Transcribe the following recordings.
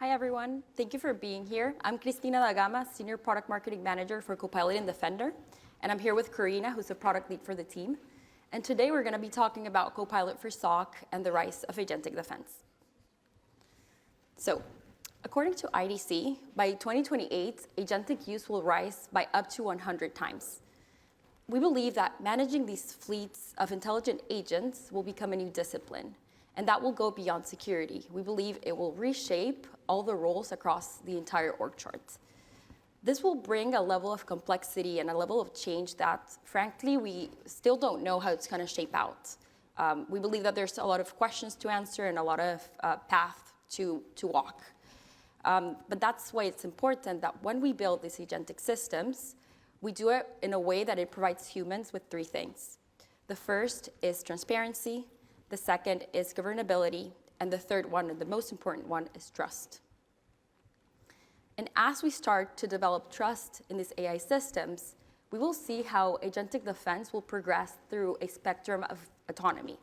Hi, everyone. Thank you for being here. I'm Cristina Da Gama, Senior Product Marketing Manager for Copilot and Defender. And I'm here with Corina, who's the product lead for the team. And today we're going to be talking about Copilot for SOC and the rise of agentic defense. So, according to IDC, by 2028, agentic use will rise by up to 100 times. We believe that managing these fleets of intelligent agents will become a new discipline, and that will go beyond security. We believe it will reshape all the roles across the entire org chart. This will bring a level of complexity and a level of change that, frankly, we still don't know how it's going to shape out. We believe that there's a lot of questions to answer and a lot of path to walk. But that's why it's important that when we build these agentic systems, we do it in a way that it provides humans with three things. The first is transparency, the second is governability, and the third one, and the most important one, is trust. And as we start to develop trust in these AI systems, we will see how agentic defense will progress through a spectrum of autonomy.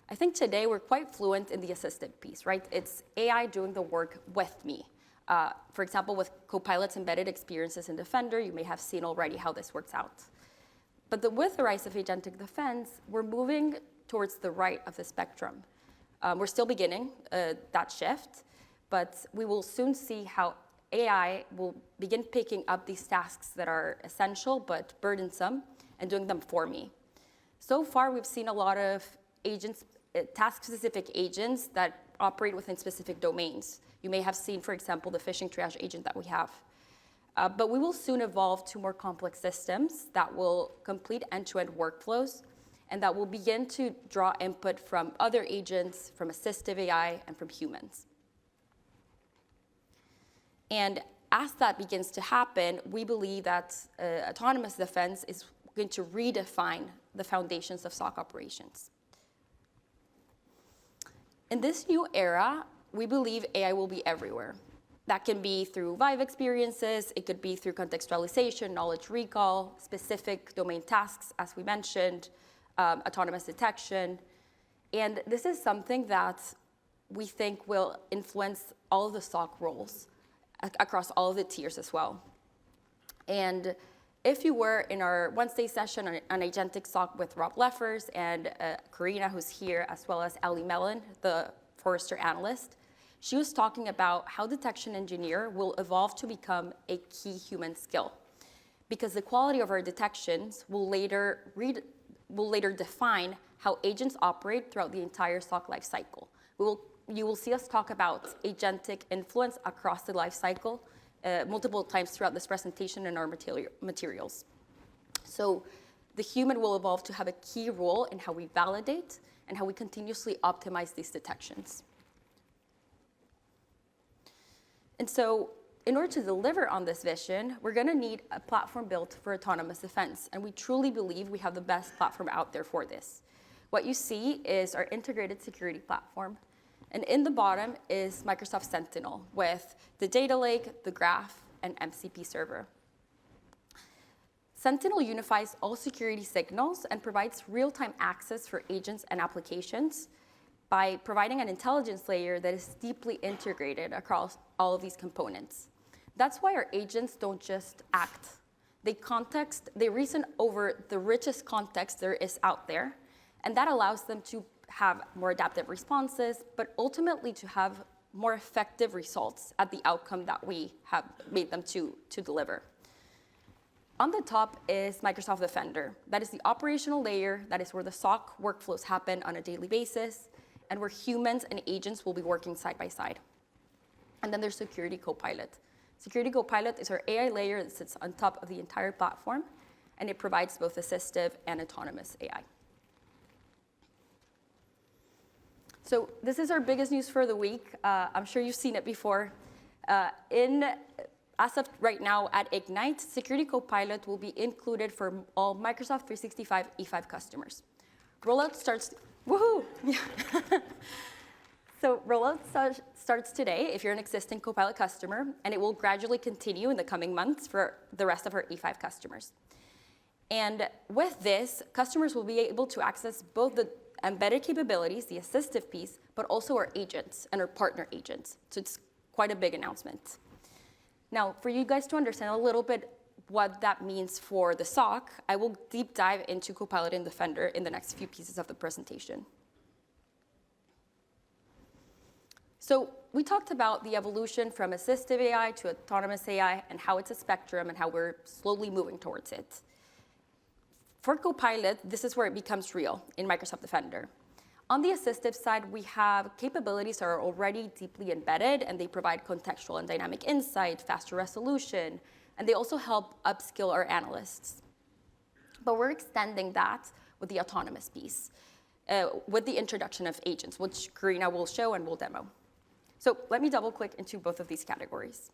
I think today we're quite fluent in the assistive piece, right? It's AI doing the work with me. For example, with Copilot's embedded experiences in Defender, you may have seen already how this works out. But with the rise of agentic defense, we're moving towards the right of the spectrum. We're still beginning that shift, but we will soon see how AI will begin picking up these tasks that are essential but burdensome and doing them for me. So far, we've seen a lot of agents, task-specific agents that operate within specific domains. You may have seen, for example, the Phishing Triage Agent that we have. But we will soon evolve to more complex systems that will complete end-to-end workflows and that will begin to draw input from other agents, from assistive AI, and from humans. And as that begins to happen, we believe that autonomous defense is going to redefine the foundations of SOC operations. In this new era, we believe AI will be everywhere. That can be through Vive experiences, it could be through contextualization, knowledge recall, specific domain tasks, as we mentioned, autonomous detection. And this is something that we think will influence all of the SOC roles across all of the tiers as well. And if you were in our Wednesday session on Agentic SOC with Rob Leffers and Corina, who's here, as well as Ali Mellon, the Forrester analyst, she was talking about how detection engineer will evolve to become a key human skill, because the quality of our detections will later define how agents operate throughout the entire SOC lifecycle. You will see us talk about agentic influence across the lifecycle multiple times throughout this presentation and our materials. So the human will evolve to have a key role in how we validate and how we continuously optimize these detections. And so in order to deliver on this vision, we're going to need a platform built for autonomous defense. And we truly believe we have the best platform out there for this. What you see is our integrated security platform. And in the bottom is Microsoft Sentinel with the data lake, the graph, and MCP server. Sentinel unifies all security signals and provides real-time access for agents and applications by providing an intelligence layer that is deeply integrated across all of these components. That's why our agents don't just act. They reason over the richest context there is out there, and that allows them to have more adaptive responses, but ultimately to have more effective results at the outcome that we have made them to deliver. On the top is Microsoft Defender. That is the operational layer. That is where the SOC workflows happen on a daily basis, and where humans and agents will be working side by side. And then there's Security Copilot. Security Copilot is our AI layer that sits on top of the entire platform, and it provides both assistive and autonomous AI. So this is our biggest news for the week. I'm sure you've seen it before. As of right now at Ignite, Security Copilot will be included for all Microsoft 365 E5 customers. Rollout starts, woohoo! So rollout starts today if you're an existing Copilot customer, and it will gradually continue in the coming months for the rest of our E5 customers. And with this, customers will be able to access both the embedded capabilities, the assistive piece, but also our agents and our partner agents. So it's quite a big announcement. Now, for you guys to understand a little bit what that means for the SOC, I will deep dive into Copilot and Defender in the next few pieces of the presentation. So we talked about the evolution from assistive AI to autonomous AI and how it's a spectrum and how we're slowly moving towards it. For Copilot, this is where it becomes real in Microsoft Defender. On the assistive side, we have capabilities that are already deeply embedded, and they provide contextual and dynamic insight, faster resolution, and they also help upskill our analysts. But we're extending that with the autonomous piece, with the introduction of agents, which Corina will show and will demo. So let me double click into both of these categories.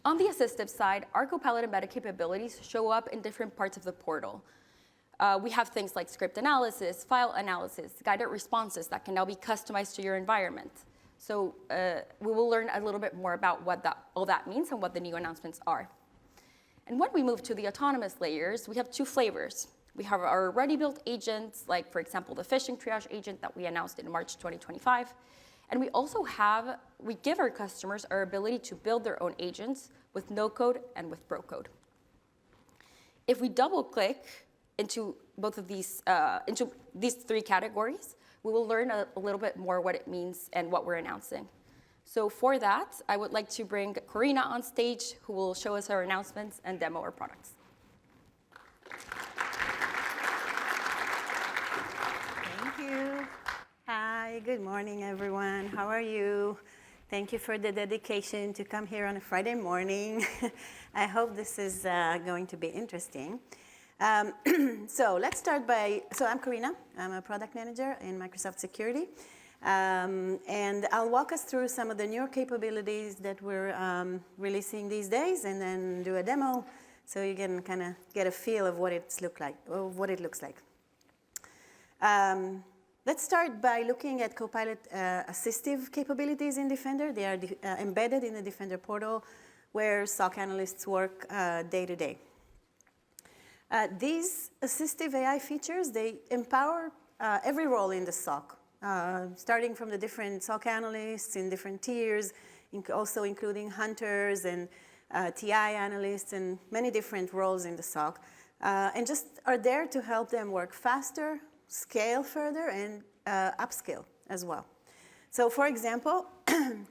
On the assistive side, our Copilot embedded capabilities show up in different parts of the portal. We have things like script analysis, file analysis, guided responses that can now be customized to your environment. So we will learn a little bit more about what all that means and what the new announcements are. And when we move to the autonomous layers, we have two flavors. We have our ready-built agents, like, for example, the Phishing Triage Agent that we announced in March 2025. And we also we give our customers our ability to build their own agents with no code and with bro code. If we double-click into both of these, into these three categories, we will learn a little bit more what it means and what we're announcing. So for that, I would like to bring Corina on stage, who will show us our announcements and demo our products. Thank you. Hi, good morning, everyone. How are you? Thank you for the dedication to come here on a Friday morning. I hope this is going to be interesting. So let's start so I'm Corina. I'm a product manager in Microsoft Security. And I'll walk us through some of the newer capabilities that we're releasing these days, and then do a demo so you can kind of get a feel of what it looks like. Let's start by looking at Copilot assistive capabilities in Defender. They are embedded in the Defender portal where SOC analysts work day to day. These assistive AI features, they empower every role in the SOC, starting from the different SOC analysts in different tiers, also including hunters and TI analysts and many different roles in the SOC, and just are there to help them work faster, scale further, and upscale as well. So for example,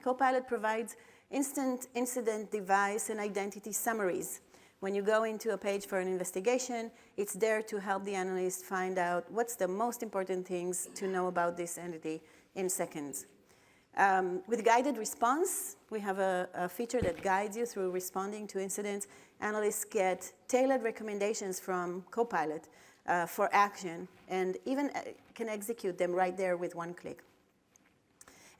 Copilot provides instant incident device and identity summaries. When you go into a page for an investigation, it's there to help the analyst find out what's the most important things to know about this entity in seconds. With guided response, we have a feature that guides you through responding to incidents. Analysts get tailored recommendations from Copilot for action, and even can execute them right there with one click.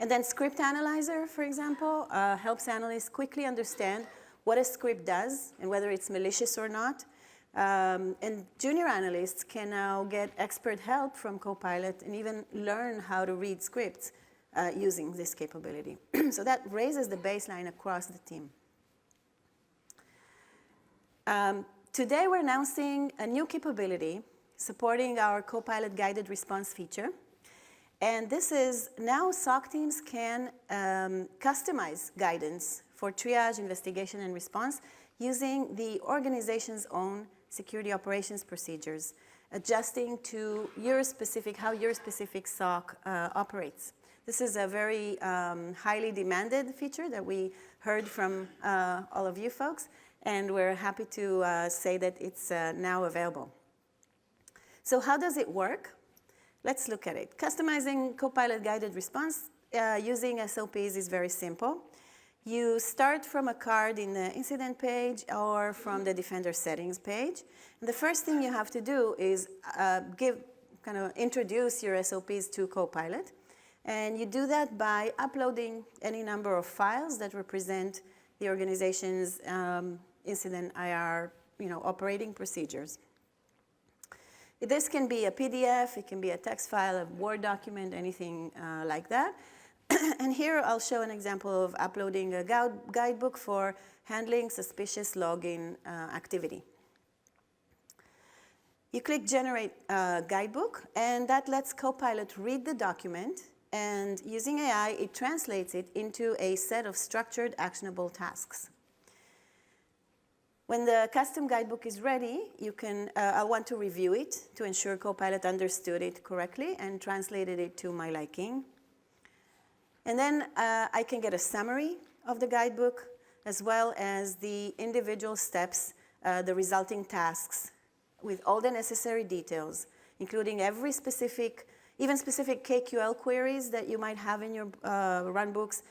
And then Script Analyzer, for example, helps analysts quickly understand what a script does and whether it's malicious or not. And junior analysts can now get expert help from Copilot and even learn how to read scripts using this capability. So that raises the baseline across the team. Today we're announcing a new capability supporting our Copilot guided response feature. And this is now SOC teams can customize guidance for triage, investigation, and response using the organization's own security operations procedures, adjusting to how your specific SOC operates. This is a very highly demanded feature that we heard from all of you folks, and we're happy to say that it's now available. So how does it work? Let's look at it. Customizing Copilot guided response using SOPs is very simple. You start from a card in the incident page or from the Defender settings page. And the first thing you have to do is introduce your SOPs to Copilot. And you do that by uploading any number of files that represent the organization's incident IR operating procedures. This can be a PDF, it can be a text file, a Word document, anything like that. And here I'll show an example of uploading a guidebook for handling suspicious login activity. You click Generate Guidebook, and that lets Copilot read the document and using AI, it translates it into a set of structured, actionable tasks. When the custom guidebook is ready, I want to review it to ensure Copilot understood it correctly and translated it to my liking. And then I can get a summary of the guidebook, as well as the individual steps, the resulting tasks, with all the necessary details, including every specific, even specific KQL queries that you might have in your runbooks.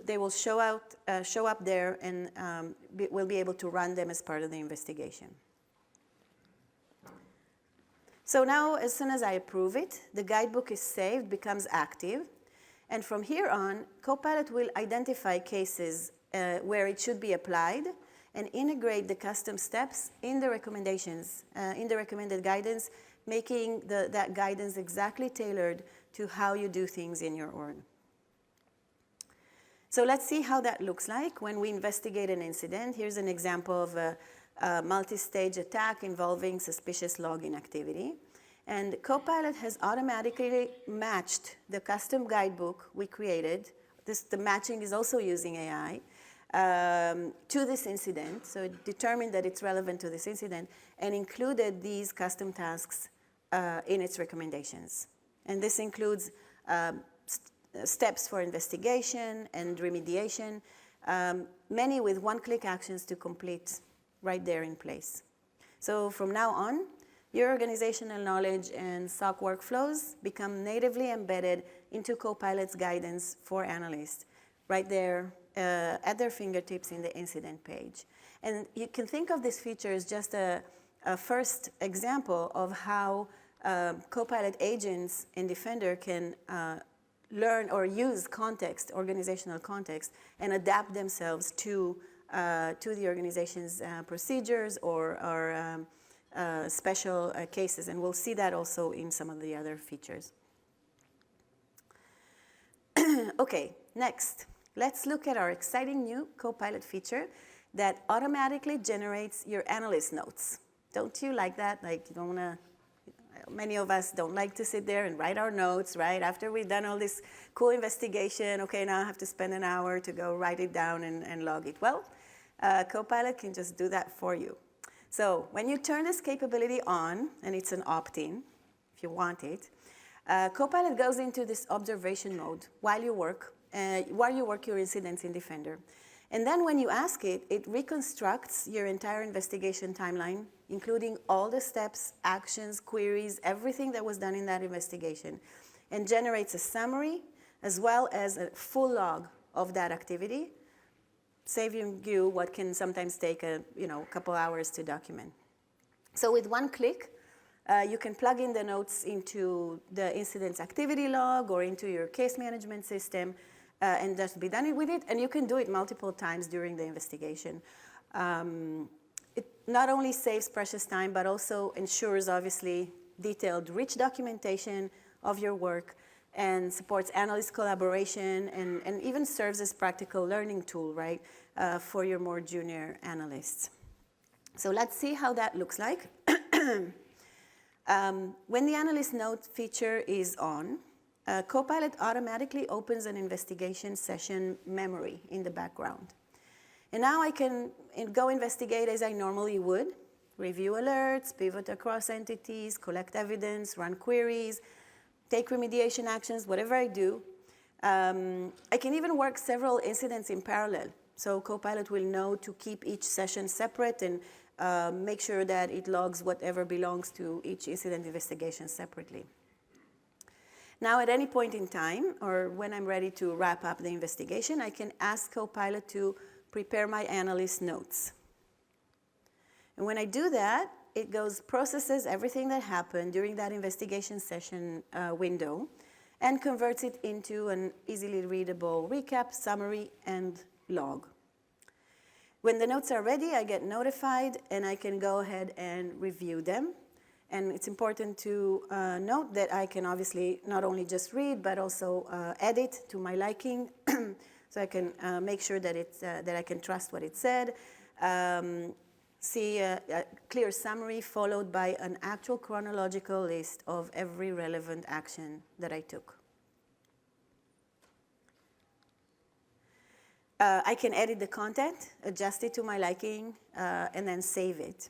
They will show up there, and we'll be able to run them as part of the investigation. So now, as soon as I approve it, the guidebook is saved, becomes active, and from here on, Copilot will identify cases where it should be applied and integrate the custom steps in the recommendations, in the recommended guidance, making that guidance exactly tailored to how you do things in your org. So let's see how that looks like when we investigate an incident. Here's an example of a multi-stage attack involving suspicious login activity. And Copilot has automatically matched the custom guidebook we created. The matching is also using AI. To this incident, so it determined that it's relevant to this incident and included these custom tasks in its recommendations. And this includes steps for investigation and remediation, many with one-click actions to complete right there in place. So from now on, your organizational knowledge and SOC workflows become natively embedded into Copilot's guidance for analysts, right there at their fingertips in the incident page. And you can think of this feature as just a first example of how Copilot agents in Defender can learn or use context, organizational context, and adapt themselves to the organization's procedures or special cases. And we'll see that also in some of the other features. Okay, next. Let's look at our exciting new Copilot feature that automatically generates your analyst notes. Don't you like that? Like, you don't want to, many of us don't like to sit there and write our notes, right? After we've done all this cool investigation, okay, now I have to spend an hour to go write it down and log it. Well, Copilot can just do that for you. So when you turn this capability on, and it's an opt-in, if you want it, Copilot goes into this observation mode while you work your incidents in Defender. And then when you ask it, it reconstructs your entire investigation timeline, including all the steps, actions, queries, everything that was done in that investigation, and generates a summary as well as a full log of that activity, saving you what can sometimes take a couple hours to document. So with one click, you can plug in the notes into the incident's activity log or into your case management system, and just be done with it. And you can do it multiple times during the investigation. It not only saves precious time, but also ensures, obviously, detailed, rich documentation of your work and supports analyst collaboration and even serves as practical learning tool, right, for your more junior analysts. So let's see how that looks like. When the analyst note feature is on, Copilot automatically opens an investigation session memory in the background. And now I can go investigate as I normally would, review alerts, pivot across entities, collect evidence, run queries, take remediation actions, whatever I do. I can even work several incidents in parallel. So Copilot will know to keep each session separate and make sure that it logs whatever belongs to each incident investigation separately. Now, at any point in time, or when I'm ready to wrap up the investigation, I can ask Copilot to prepare my analyst notes. And when I do that, it processes everything that happened during that investigation session window and converts it into an easily readable recap, summary, and log. When the notes are ready, I get notified, and I can go ahead and review them. And it's important to note that I can obviously not only just read, but also edit to my liking, so I can make sure that that I can trust what it said. See a clear summary followed by an actual chronological list of every relevant action that I took. I can edit the content, adjust it to my liking, and then save it.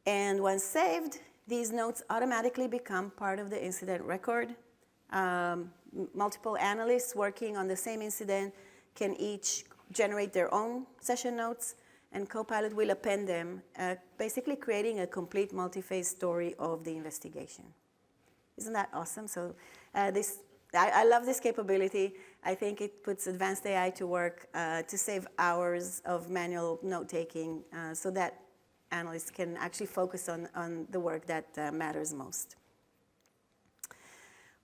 And once saved, these notes automatically become part of the incident record. Multiple analysts working on the same incident can each generate their own session notes, and Copilot will append them, basically creating a complete multi-phase story of the investigation. Isn't that awesome? So I love this capability. I think it puts advanced AI to work to save hours of manual note-taking so that analysts can actually focus on the work that matters most.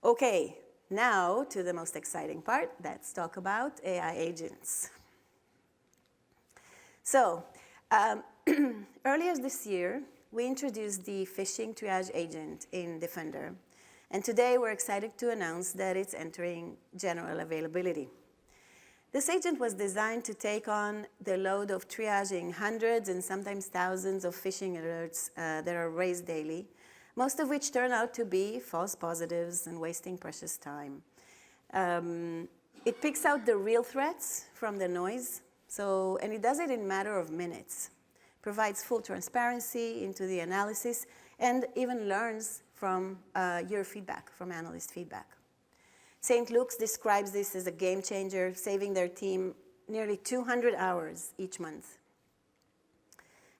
Okay, now to the most exciting part. Let's talk about AI agents. So earlier this year, we introduced the Phishing Triage Agent in Defender. And today, we're excited to announce that it's entering general availability. This agent was designed to take on the load of triaging hundreds and sometimes thousands of phishing alerts that are raised daily, most of which turn out to be false positives and wasting precious time. It picks out the real threats from the noise, and it does it in a matter of minutes. Provides full transparency into the analysis and even learns from your feedback, from analyst feedback. St. Luke's describes this as a game changer, saving their team nearly 200 hours each month.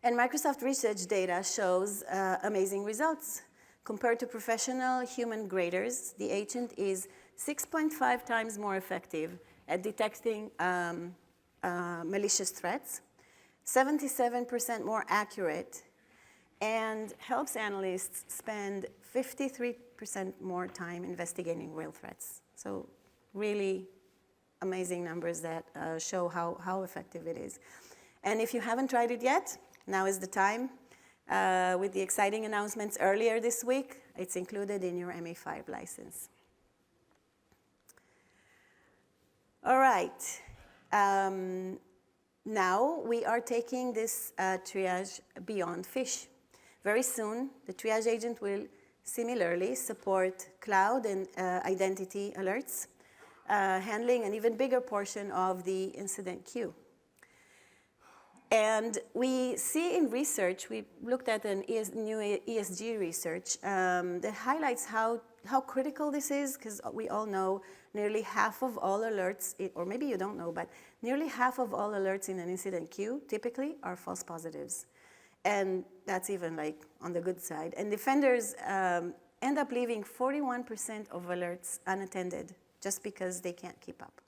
And Microsoft research data shows amazing results. Compared to professional human graders, the agent is 6.5 times more effective at detecting malicious threats, 77% more accurate, and helps analysts spend 53% more time investigating real threats. So really amazing numbers that show how effective it is. And if you haven't tried it yet, now is the time. With the exciting announcements earlier this week, it's included in your MA5 license. All right. Now we are taking this triage beyond phish. Very soon, the triage agent will similarly support cloud and identity alerts, handling an even bigger portion of the incident queue. And we see in research, we looked at new ESG research that highlights how critical this is, because we all know nearly half of all alerts, or maybe you don't know, but nearly half of all alerts in an incident queue typically are false positives. And that's even like on the good side. And defenders end up leaving 41% of alerts unattended just because they can't keep up.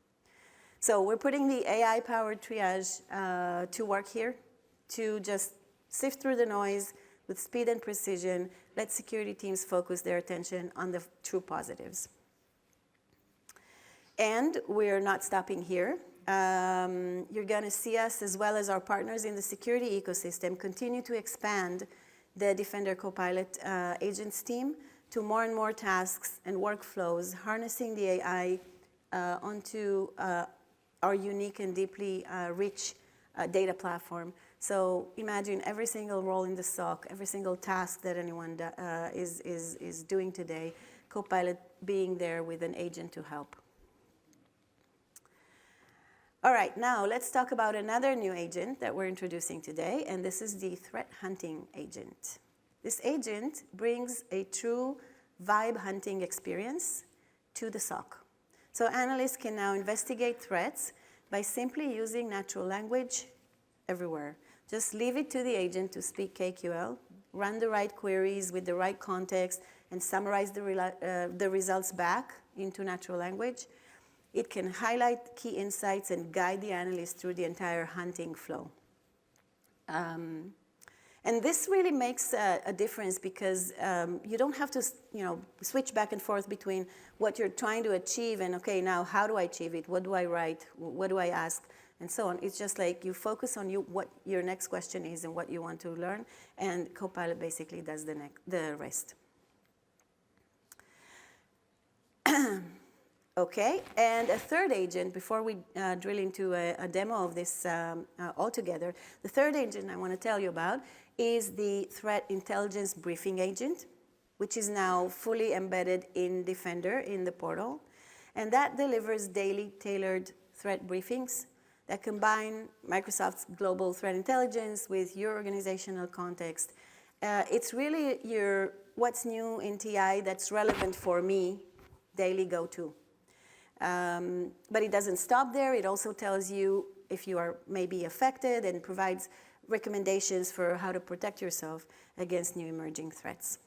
So we're putting the AI-powered triage to work here to just sift through the noise with speed and precision, let security teams focus their attention on the true positives. And we're not stopping here. You're going to see us, as well as our partners in the security ecosystem, continue to expand the Defender Copilot agents team to more and more tasks and workflows, harnessing the AI onto our unique and deeply rich data platform. So imagine every single role in the SOC, every single task that anyone is doing today, Copilot being there with an agent to help. All right, now let's talk about another new agent that we're introducing today, and this is the threat hunting agent. This agent brings a true vibe hunting experience to the SOC. So analysts can now investigate threats by simply using natural language everywhere. Just leave it to the agent to speak KQL, run the right queries with the right context, and summarize the results back into natural language. It can highlight key insights and guide the analyst through the entire hunting flow. And this really makes a difference because you don't have to switch back and forth between what you're trying to achieve and, okay, now how do I achieve it? What do I write? What do I ask? And so on. It's just like you focus on what your next question is and what you want to learn, and Copilot basically does the rest. Okay, and a third agent, before we drill into a demo of this altogether, the third agent I want to tell you about is the Threat Intelligence Briefing Agent, which is now fully embedded in Defender in the portal. And that delivers daily tailored threat briefings that combine Microsoft's global threat intelligence with your organizational context. It's really your what's new in TI that's relevant for me daily go-to. But it doesn't stop there. It also tells you if you are maybe affected and provides recommendations for how to protect yourself against new emerging threats.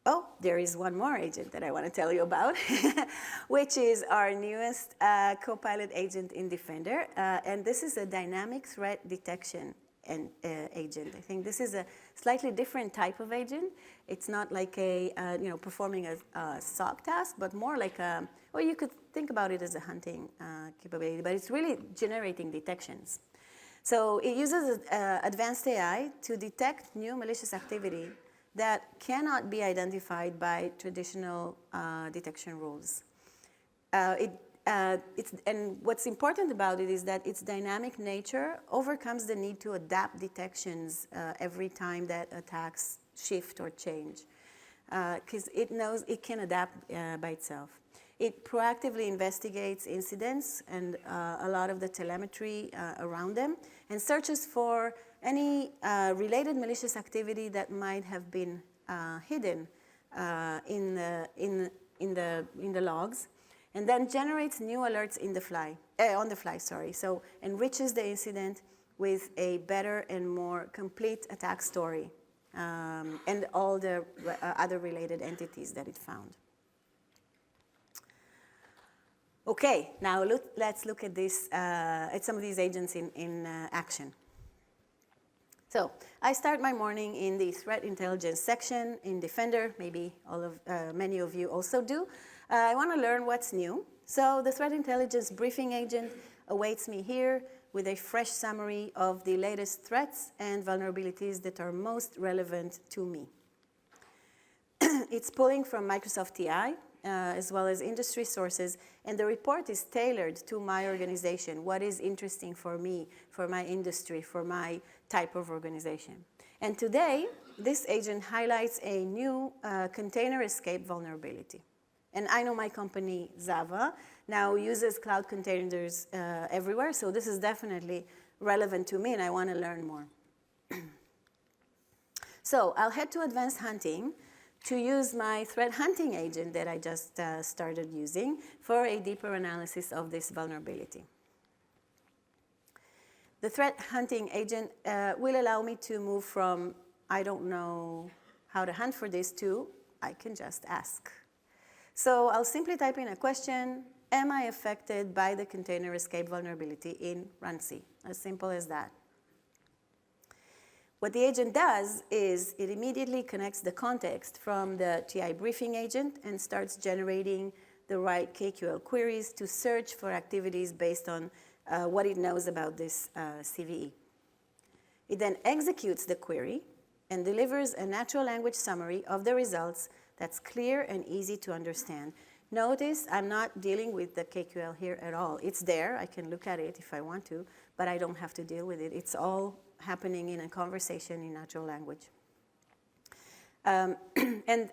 Oh, there is one more agent that I want to tell you about, which is our newest Copilot agent in Defender. And this is a dynamic threat detection agent. I think this is a slightly different type of agent. It's not like a, performing a SOC task, but more like a, or you could think about it as a hunting capability, but it's really generating detections. So it uses advanced AI to detect new malicious activity that cannot be identified by traditional detection rules. And what's important about it is that its dynamic nature overcomes the need to adapt detections every time that attacks shift or change, because it knows it can adapt by itself. It proactively investigates incidents and a lot of the telemetry around them, and searches for any related malicious activity that might have been hidden in the logs, and then generates new alerts on the fly. So enriches the incident with a better and more complete attack story and all the other related entities that it found. Okay, now let's look at this at some of these agents in action. So I start my morning in the threat intelligence section in Defender. Maybe many of you also do. I want to learn what's new. So the threat intelligence briefing agent awaits me here with a fresh summary of the latest threats and vulnerabilities that are most relevant to me. It's pulling from Microsoft TI, as well as industry sources, and the report is tailored to my organization, what is interesting for me, for my industry, for my type of organization. And today, this agent highlights a new container escape vulnerability. And I know my company, 𝗬𝗲, now uses cloud containers everywhere, so this is definitely relevant to me, and I want to learn more. So I'll head to advanced hunting to use my threat hunting agent that I just started using for a deeper analysis of this vulnerability. The threat hunting agent will allow me to move from, I don't know how to hunt for this, to I can just ask. So I'll simply type in a question, am I affected by the container escape vulnerability in RunC? As simple as that. What the agent does is it immediately connects the context from the TI briefing agent and starts generating the right KQL queries to search for activities based on what it knows about this CVE. It then executes the query and delivers a natural language summary of the results that's clear and easy to understand. Notice I'm not dealing with the KQL here at all. It's there, I can look at it if I want to, but I don't have to deal with it. It's all happening in a conversation in natural language. And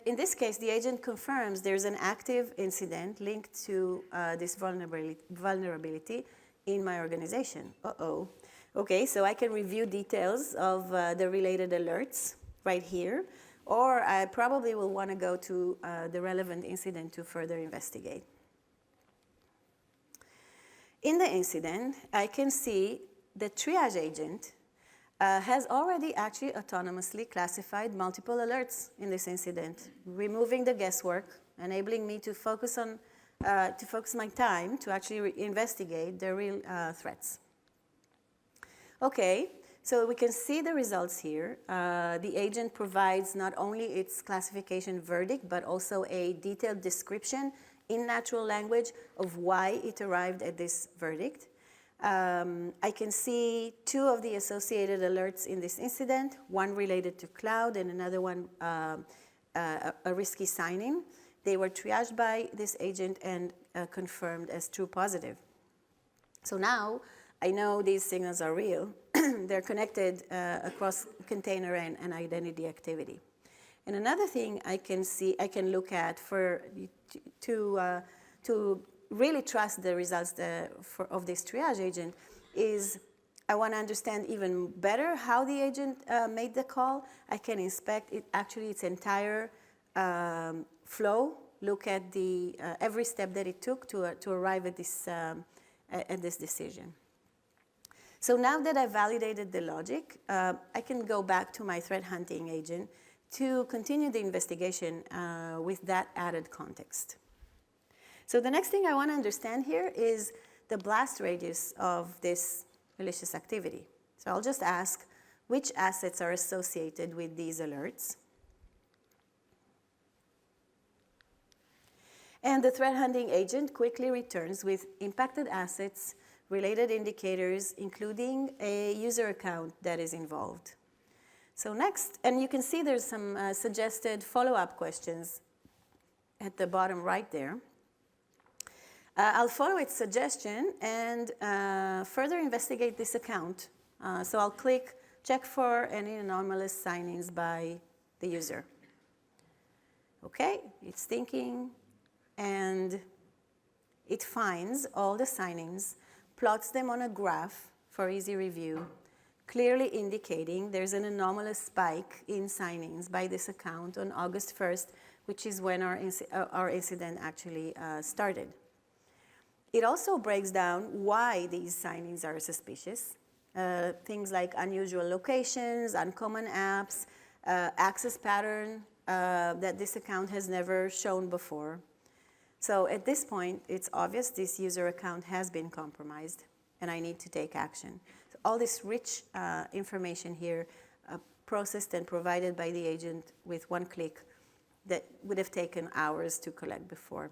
in this case, the agent confirms there's an active incident linked to this vulnerability in my organization. Uh-oh. Okay, so I can review details of the related alerts right here, or I probably will want to go to the relevant incident to further investigate. In the incident, I can see the triage agent has already actually autonomously classified multiple alerts in this incident, removing the guesswork, enabling me to focus my time to actually investigate the real threats. Okay, so we can see the results here. The agent provides not only its classification verdict, but also a detailed description in natural language of why it arrived at this verdict. I can see two of the associated alerts in this incident, one related to cloud and another one a risky signing. They were triaged by this agent and confirmed as true positive. So now I know these signals are real. They're connected across container and identity activity. And another thing I can look at to to really trust the results of this triage agent is I want to understand even better how the agent made the call. I can inspect its entire flow, look at every step that it took to arrive at this decision. So now that I've validated the logic, I can go back to my threat hunting agent to continue the investigation with that added context. So the next thing I want to understand here is the blast radius of this malicious activity. So I'll just ask which assets are associated with these alerts. And the threat hunting agent quickly returns with impacted assets, related indicators, including a user account that is involved. So next, and you can see there's some suggested follow-up questions at the bottom right there. I'll follow its suggestion and further investigate this account. So I'll click check for any anomalous sign-ins by the user. Okay, it's thinking, and it finds all the sign-ins, plots them on a graph for easy review, clearly indicating there's an anomalous spike in sign-ins by this account on August 1st, which is when our incident actually started. It also breaks down why these sign-ins are suspicious. Things like unusual locations, uncommon apps, access pattern that this account has never shown before. So at this point, it's obvious this user account has been compromised, and I need to take action. So all this rich information here, processed and provided by the agent with one click, that would have taken hours to collect before.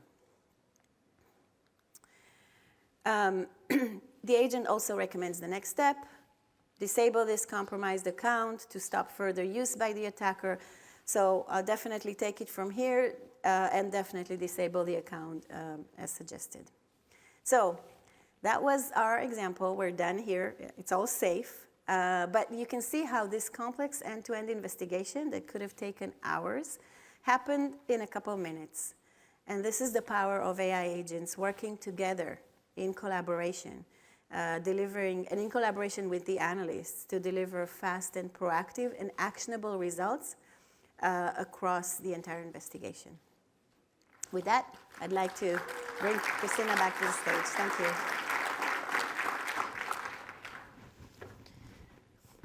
The agent also recommends the next step: disable this compromised account to stop further use by the attacker. So I'll definitely take it from here and definitely disable the account as suggested. So that was our example. We're done here. It's all safe. But you can see how this complex end-to-end investigation that could have taken hours happened in a couple of minutes. And this is the power of AI agents working together in collaboration, in collaboration with the analysts to deliver fast and proactive and actionable results across the entire investigation. With that, I'd like to bring Cristina back to the stage. Thank you.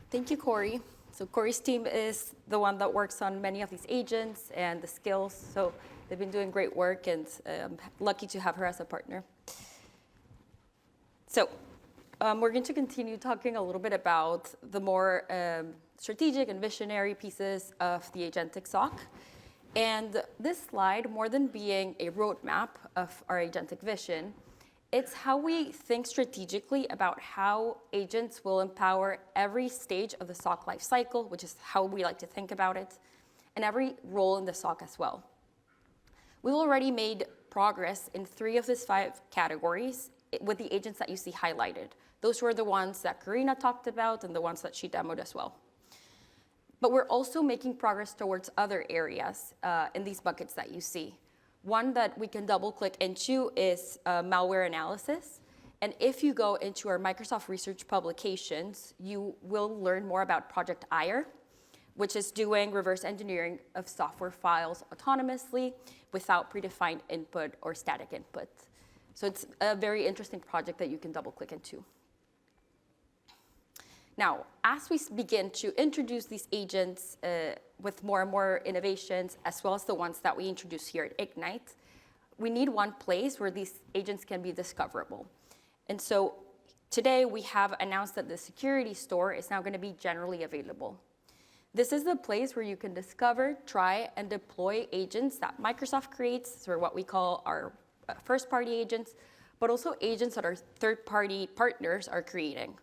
Thank you, Corey. So Corey's team is the one that works on many of these agents and the skills. So they've been doing great work, and I'm lucky to have her as a partner. So we're going to continue talking a little bit about the more strategic and visionary pieces of the agentic SOC. And this slide, more than being a roadmap of our agentic vision, it's how we think strategically about how agents will empower every stage of the SOC lifecycle, which is how we like to think about it, and every role in the SOC as well. We've already made progress in 3 of these 5 categories with the agents that you see highlighted. Those were the ones that Corina talked about and the ones that she demoed as well. But we're also making progress towards other areas in these buckets that you see. One that we can double click into is malware analysis. And if you go into our Microsoft Research publications, you will learn more about Project Ire, which is doing reverse engineering of software files autonomously without predefined input or static input. So it's a very interesting project that you can double click into. Now, as we begin to introduce these agents with more and more innovations, as well as the ones that we introduce here at Ignite, we need one place where these agents can be discoverable. And so today we have announced that the security store is now going to be generally available. This is the place where you can discover, try, and deploy agents that Microsoft creates, or what we call our first-party agents, but also agents that our third-party partners are creating.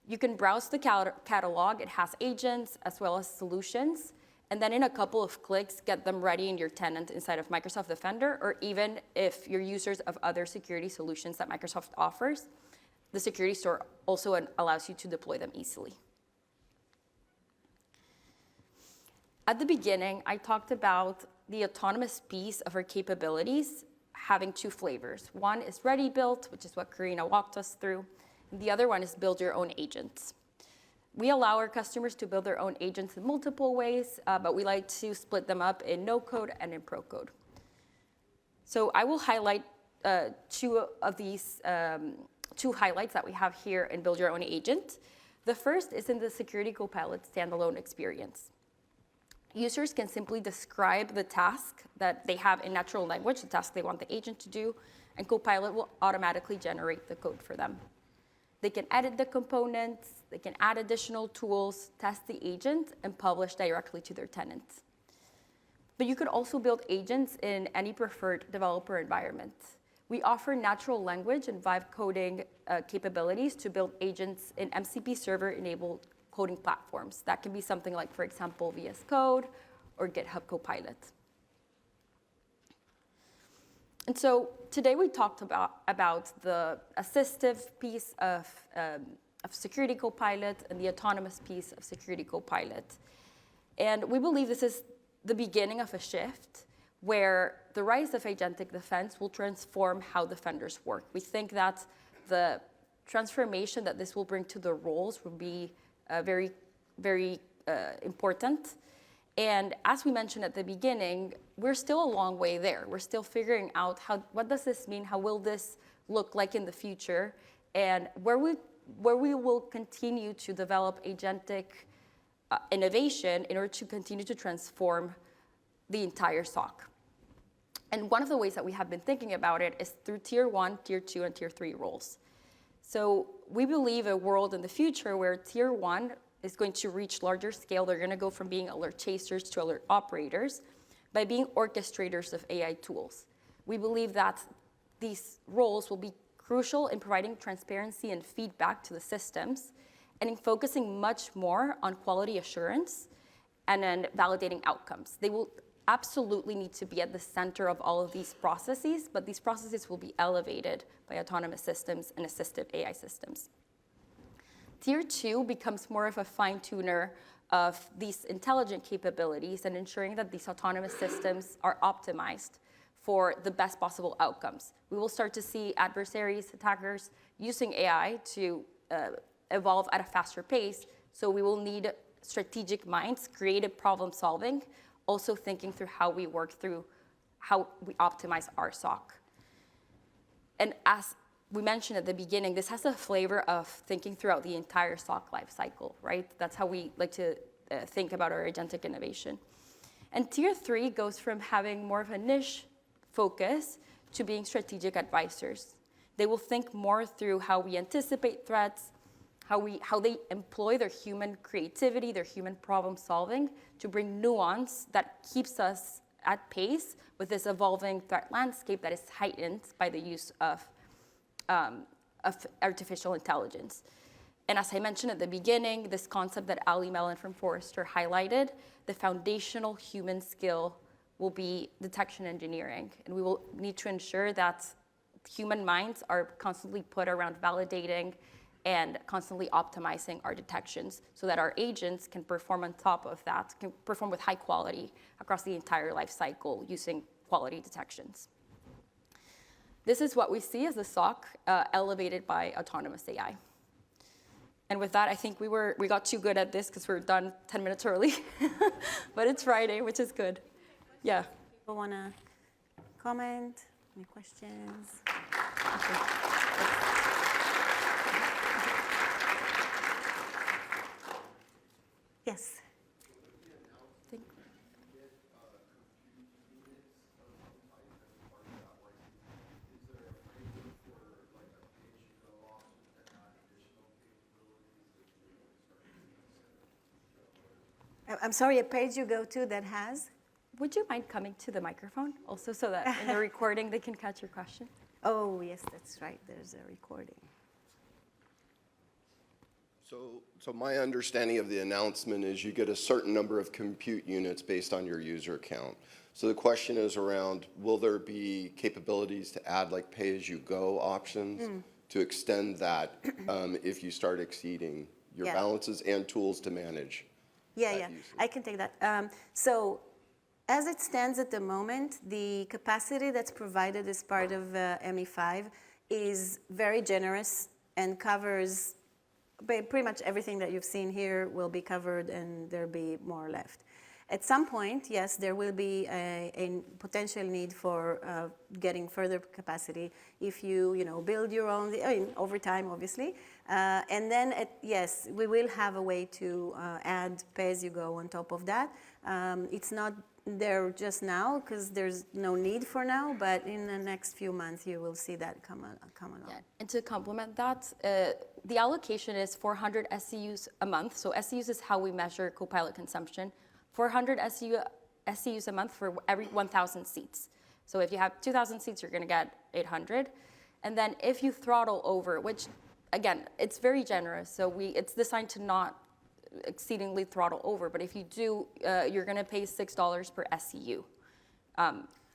You can browse the catalog. It has agents as well as solutions, and then in a couple of clicks, get them ready in your tenant inside of Microsoft Defender, or even if you're users of other security solutions that Microsoft offers, the security store also allows you to deploy them easily. At the beginning, I talked about the autonomous piece of our capabilities, having two flavors. One is ready built, which is what Corina walked us through. And the other one is build your own agents. We allow our customers to build their own agents in multiple ways, but we like to split them up in no code and in pro code. So I will highlight two of these two highlights that we have here in Build Your Own Agent. The first is in the Security Copilot standalone experience. Users can simply describe the task that they have in natural language, the task they want the agent to do, and Copilot will automatically generate the code for them. They can edit the components, they can add additional tools, test the agent, and publish directly to their tenants. But you could also build agents in any preferred developer environment. We offer natural language and vibe coding capabilities to build agents in MCP server-enabled coding platforms. That can be something like, for example, VS Code or GitHub Copilot. And so today we talked about the assistive piece of Security Copilot and the autonomous piece of Security Copilot. And we believe this is the beginning of a shift where the rise of agentic defense will transform how defenders work. We think that the transformation that this will bring to the roles will be very, very important. And as we mentioned at the beginning, we're still a long way there. We're still figuring out what does this mean? How will this look like in the future? And where we will continue to develop agentic innovation in order to continue to transform the entire SOC. And one of the ways that we have been thinking about it is through tier 1, tier 2, and tier 3 roles. So we believe a world in the future where tier 1 is going to reach larger scale. They're going to go from being alert chasers to alert operators by being orchestrators of AI tools. We believe that these roles will be crucial in providing transparency and feedback to the systems and in focusing much more on quality assurance and then validating outcomes. They will absolutely need to be at the center of all of these processes, but these processes will be elevated by autonomous systems and assistive AI systems. Tier 2 becomes more of a fine-tuner of these intelligent capabilities and ensuring that these autonomous systems are optimized for the best possible outcomes. We will start to see adversaries, attackers, using AI to evolve at a faster pace, so we will need strategic minds, creative problem solving, also thinking through how we work through how we optimize our SOC. And as we mentioned at the beginning, this has a flavor of thinking throughout the entire SOC lifecycle, right? That's how we like to think about our agentic innovation. And tier 3 goes from having more of a niche focus to being strategic advisors. They will think more through how we anticipate threats, how they employ their human creativity, their human problem solving to bring nuance that keeps us at pace with this evolving threat landscape that is heightened by the use of artificial intelligence. And as I mentioned at the beginning, this concept that Ali Mellon from Forrester highlighted, the foundational human skill will be detection engineering. And we will need to ensure that human minds are constantly put around validating and constantly optimizing our detections so that our agents can perform on top of that, can perform with high quality across the entire life cycle using quality detections. This is what we see as the SOC elevated by autonomous AI. And with that, I think we got too good at this because we're done 10 minutes early. But it's Friday, which is good. Yeah. People want to comment? Any questions? Yes. I'm sorry, a page you go to that has? Would you mind coming to the microphone also so that in the recording they can catch your question? Oh, yes, that's right. There's a recording. So my understanding of the announcement is you get a certain number of compute units based on your user count. So the question is around, will there be capabilities to add like pay-as-you-go options to extend that if you start exceeding your balances and tools to manage? Yeah, I can take that. So As it stands at the moment, the capacity that's provided as part of ME5 is very generous and covers pretty much everything that you've seen here will be covered, and there'll be more left. At some point, yes, there will be a potential need for getting further capacity if you build your own, over time, obviously. And then, yes, we will have a way to add pay-as-you-go on top of that. It's not there just now because there's no need for now, but in the next few months, you will see that come along. Yeah. And to complement that, the allocation is 400 SCUs a month. So SCUs is how we measure Copilot consumption. 400 SCUs a month for every 1,000 seats. So if you have 2,000 seats, you're going to get 800. And then if you throttle over, which, again, it's very generous. So it's designed to not exceedingly throttle over. But if you do, you're going to pay $6 per SCU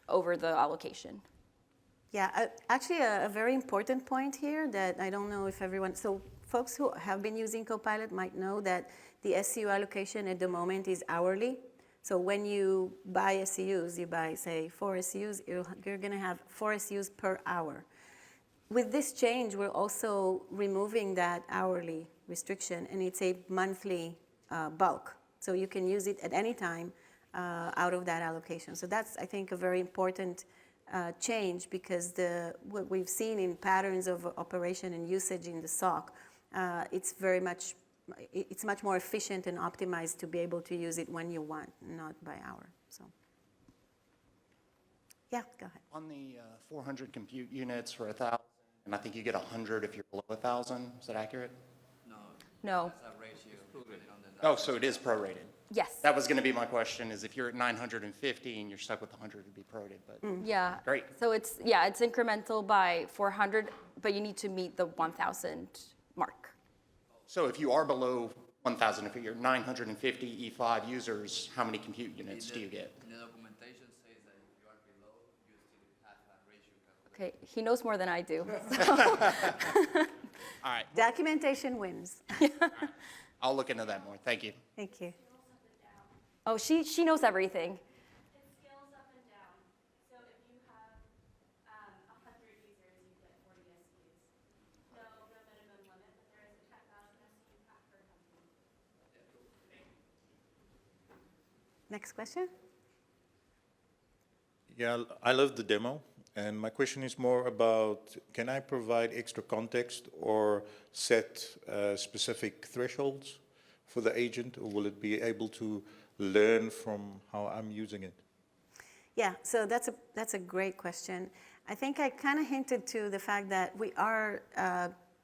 over the allocation. Yeah, actually a very important point here that I don't know if everyone, so folks who have been using Copilot might know that the SCU allocation at the moment is hourly. So when you buy SCUs, you buy, say, 4 SCUs, you're going to have 4 SCUs per hour. With this change, we're also removing that hourly restriction, and it's a monthly bulk. So you can use it at any time out of that allocation. So that's, I think, a very important change because what we've seen in patterns of operation and usage in the SOC, it's much more efficient and optimized to be able to use it when you want, not by hour. So, yeah, go ahead. On the 400 compute units for 1,000, and I think you get 100 if you're below 1,000. Is that accurate? No. That's a ratio included on the. Oh, so it is prorated. Yes. That was going to be my question: is if you're at 950 and you're stuck with 100, it'd be prorated. But Yeah. Great. So it's incremental by 400, but you need to meet the 1,000 mark. So if you are below 1,000, if you're 950 E5 users, how many compute units do you get? The documentation says that if you are below, you still have that ratio calculated. Okay, he knows more than I do. All right. Documentation wins. I'll look into that more. Thank you. Thank you. Oh, she knows everything. It scales up and down. So if you have 100 users, you get 40 SKUs. No minimum limit, but there is a 10,000 SKU cap per company. Next question? Yeah, I love the demo. And my question is more about, can I provide extra context or set specific thresholds for the agent, or will it be able to learn from how I'm using it? Yeah, so that's a great question. I think I kind of hinted to the fact that we are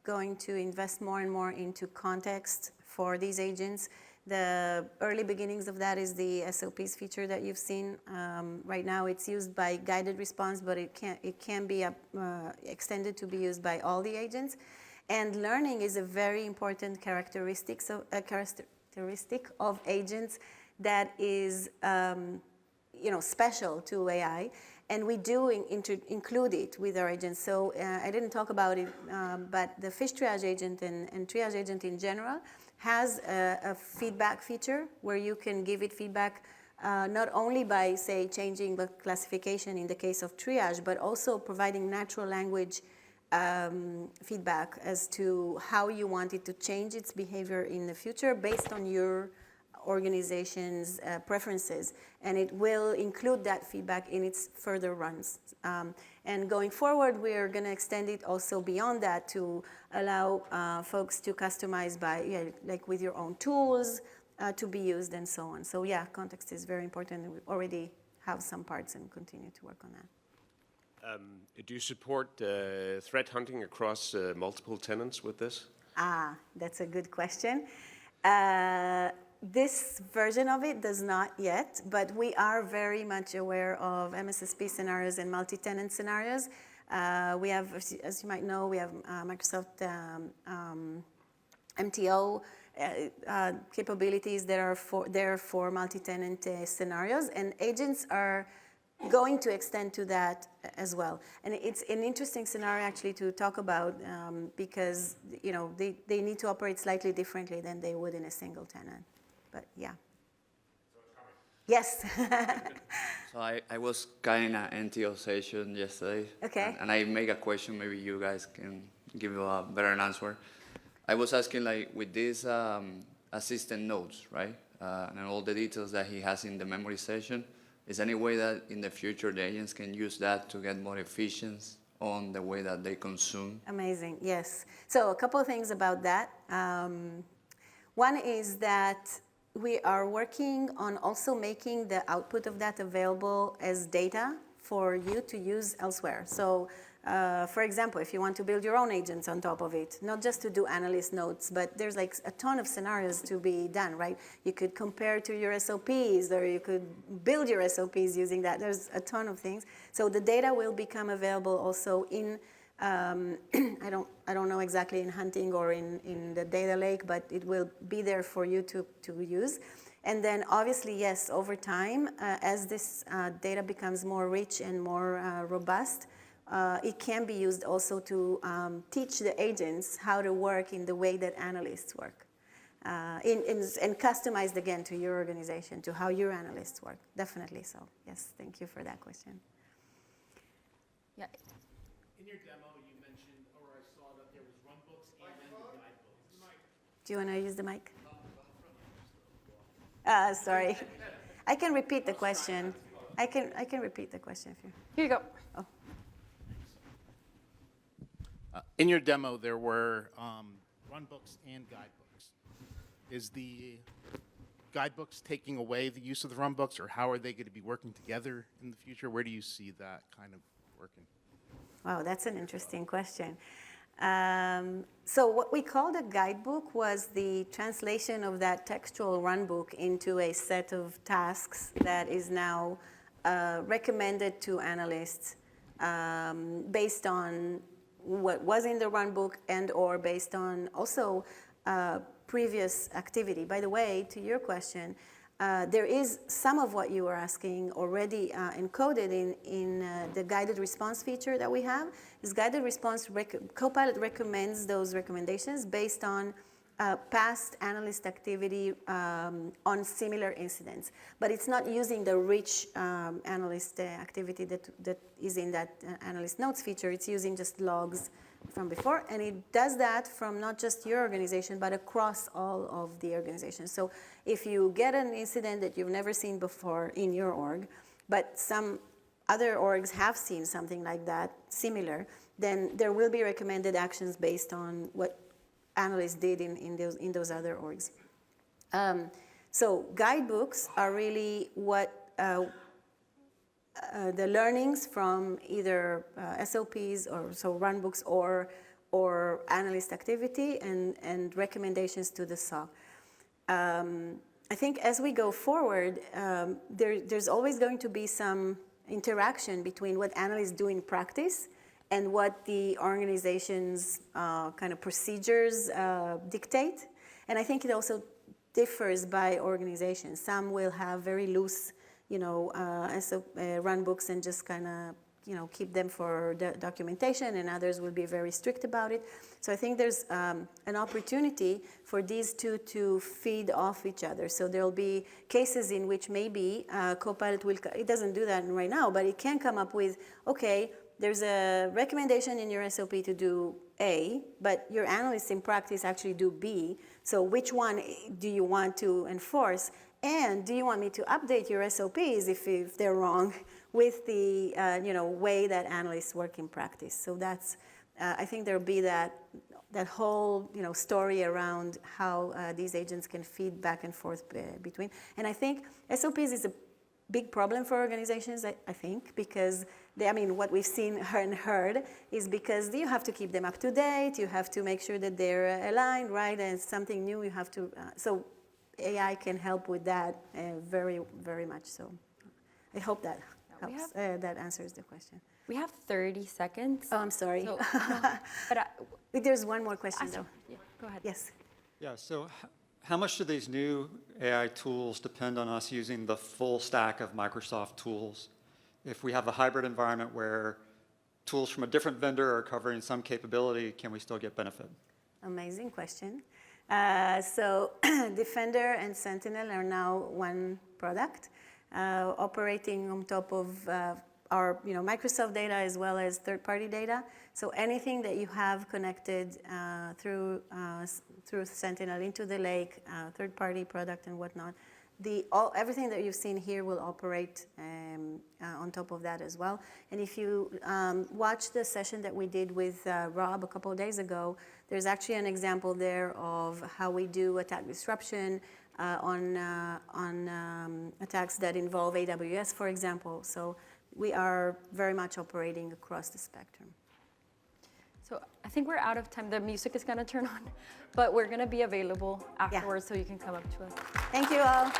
going to invest more and more into context for these agents. The early beginnings of that is the SOPs feature that you've seen. Right now it's used by guided response, but it can be extended to be used by all the agents. And learning is a very important characteristic of agents that is special to AI. And we do include it with our agents. So I didn't talk about it, but the Phish Triage Agent and Triage Agent in general has a feedback feature where you can give it feedback not only by, say, changing the classification in the case of triage, but also providing natural language feedback as to how you want it to change its behavior in the future based on your organization's preferences, and it will include that feedback in its further runs. And going forward, we're going to extend it also beyond that to allow folks to customize by, like with your own tools to be used and so on. So yeah, context is very important, and we already have some parts and continue to work on that. Do you support threat hunting across multiple tenants with this? That's a good question. This version of it does not yet, but we are very much aware of MSSP scenarios and multi-tenant scenarios. We have, as you might know, we have Microsoft MTO capabilities that are there for multi-tenant scenarios, and agents are going to extend to that as well. And it's an interesting scenario actually to talk about because they need to operate slightly differently than they would in a single tenant. But yeah. Yes. So I was kind of in an NTO session yesterday. Okay. And I make a question, maybe you guys can give a better answer. I was asking, like, with these assistant nodes, right? And all the details that he has in the memorization, is any way that in the future the agents can use that to get more efficient on the way that they consume? Amazing, yes. So a couple of things about that. One is that we are working on also making the output of that available as data for you to use elsewhere. So, for example, if you want to build your own agents on top of it, not just to do analyst notes, but there's like a ton of scenarios to be done, right? You could compare to your SOPs, or you could build your SOPs using that. There's a ton of things. So the data will become available also in, I don't know exactly in hunting or in the data lake, but it will be there for you to use. And then obviously, yes, over time, as this data becomes more rich and more robust, it can be used also to teach the agents how to work in the way that analysts work. And customized again to your organization, to how your analysts work, definitely so. Yes, thank you for that question. Yeah. In your demo, you mentioned, or I saw that there was runbooks and then the guidebooks. Do you want to use the mic? Sorry. I can repeat the question. I can repeat the question if you. Here you go. Oh. In your demo, there were runbooks and guidebooks. Is the guidebooks taking away the use of the runbooks, or how are they going to be working together in the future? Where do you see that kind of working? Wow, that's an interesting question. So what we called a guidebook was the translation of that textual runbook into a set of tasks that is now recommended to analysts based on what was in the runbook and or based on also previous activity. By the way, to your question, there is some of what you were asking already encoded in the guided response feature that we have. This guided response, Copilot recommends those recommendations based on past analyst activity on similar incidents. But it's not using the rich analyst activity that is in that analyst notes feature. It's using just logs from before, and it does that from not just your organization, but across all of the organizations. So if you get an incident that you've never seen before in your org, but some other orgs have seen something like that, similar, then there will be recommended actions based on what analysts did in those other orgs. So guidebooks are really what the learnings from either SOPs or so runbooks or analyst activity and recommendations to the SOC. I think as we go forward, there's always going to be some interaction between what analysts do in practice and what the organization's kind of procedures dictate. And I think it also differs by organization. Some will have very loose run books and just kind of, keep them for the documentation, and others will be very strict about it. So I think there's an opportunity for these two to feed off each other. So there'll be cases in which maybe Copilot it doesn't do that right now, but it can come up with, okay, there's a recommendation in your SOP to do A, but your analysts in practice actually do B. So which one do you want to enforce? And do you want me to update your SOPs if they're wrong with the way that analysts work in practice? So that's I think there'll be that whole story around how these agents can feed back and forth between. And I think SOPs is a big problem for organizations. I think because what we've seen and heard is because you have to keep them up to date. You have to make sure that they're aligned, right? And something new you have to so. AI can help with that very, very much so. I hope that helps. That answers the question. We have 30 seconds. Oh, I'm sorry. So, There's one more question, though. Yeah, go ahead. Yes. Yeah, so how much do these new AI tools depend on us using the full stack of Microsoft tools? If we have a hybrid environment where tools from a different vendor are covering some capability, can we still get benefit? Amazing question. So Defender and Sentinel are now one product. operating on top of our Microsoft data as well as third-party data. So anything that you have connected through Sentinel into the lake, third-party product and whatnot, everything that you've seen here will operate on top of that as well. And if you watch the session that we did with Rob a couple of days ago, there's actually an example there of how we do attack disruption on attacks that involve AWS, for example. So we are very much operating across the spectrum. So I think we're out of time. The music is going to turn on, but we're going to be available afterwards so you can come up to us. Thank you all.